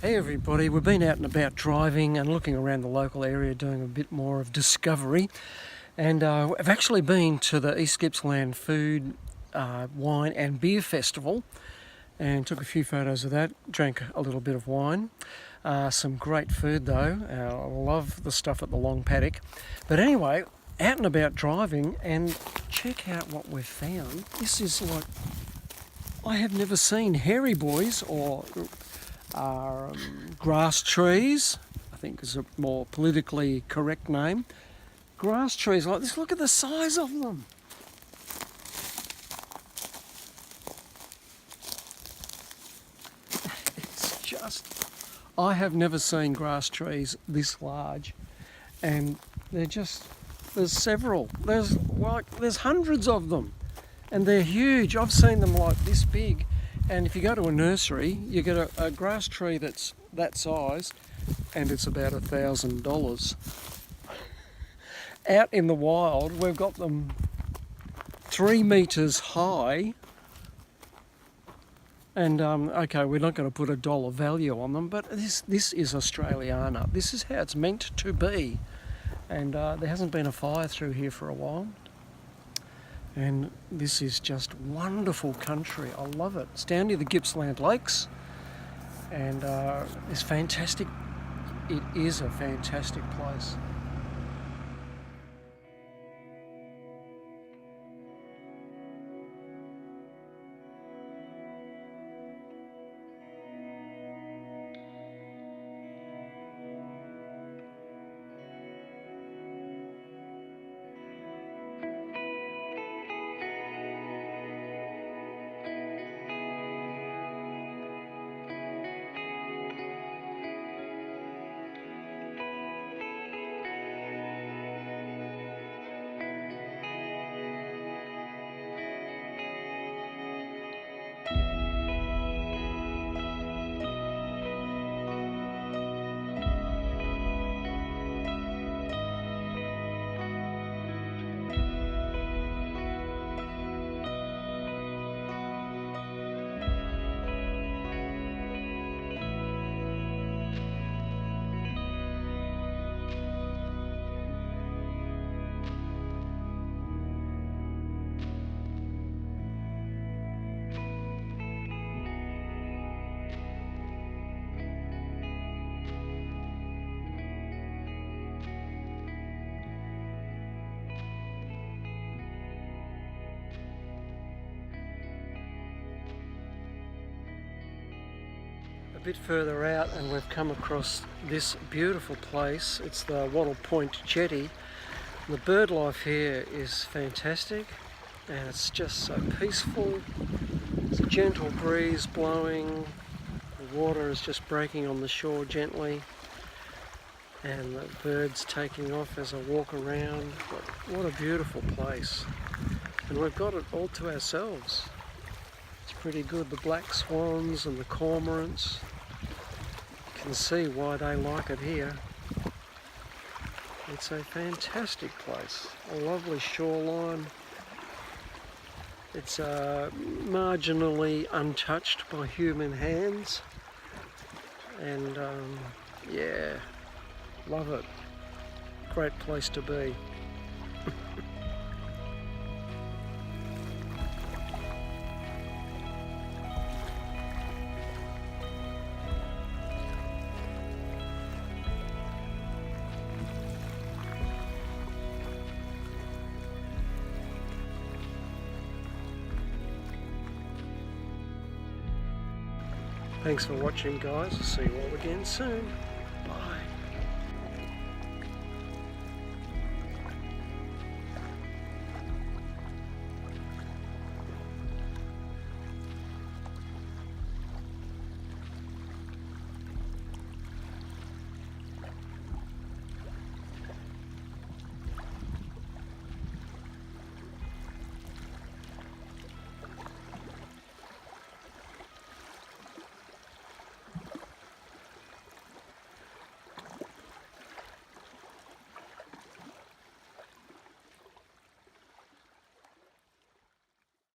Hey everybody, we've been out and about driving and looking around the local area doing a bit more of discovery, and I've actually been to the East Gippsland Food, Wine and Beer Festival and took a few photos of that, drank a little bit of wine. Some great food though. I love the stuff at the Long Paddock. But anyway, out and about driving, and check out what we've found. This is like, I have never seen hairy boys or grass trees, I think is a more politically correct name. Grass trees like this, look at the size of them. It's just, I have never seen grass trees this large, and they're just, there's several, there's hundreds of them, and they're huge. I've seen them like this big. And if you go to a nursery, you get a grass tree that's that size, and it's about $1,000. Out in the wild, we've got them 3 meters high. And okay, we're not going to put a dollar value on them, but this is Australiana. This is how it's meant to be. And there hasn't been a fire through here for a while. And this is just wonderful country. I love it. It's down near the Gippsland Lakes, and it's fantastic. It is a fantastic place. A bit further out, and we've come across this beautiful place. It's the Wattle Point Jetty. The bird life here is fantastic, and it's just so peaceful. There's a gentle breeze blowing, the water is just breaking on the shore gently, and the birds taking off as I walk around. What a beautiful place, and we've got it all to ourselves. It's pretty good. The black swans and the cormorants, you can see why they like it here. It's a fantastic place, a lovely shoreline. It's marginally untouched by human hands, and yeah, love it. Great place to be. Thanks for watching, guys. I'll see you all again soon.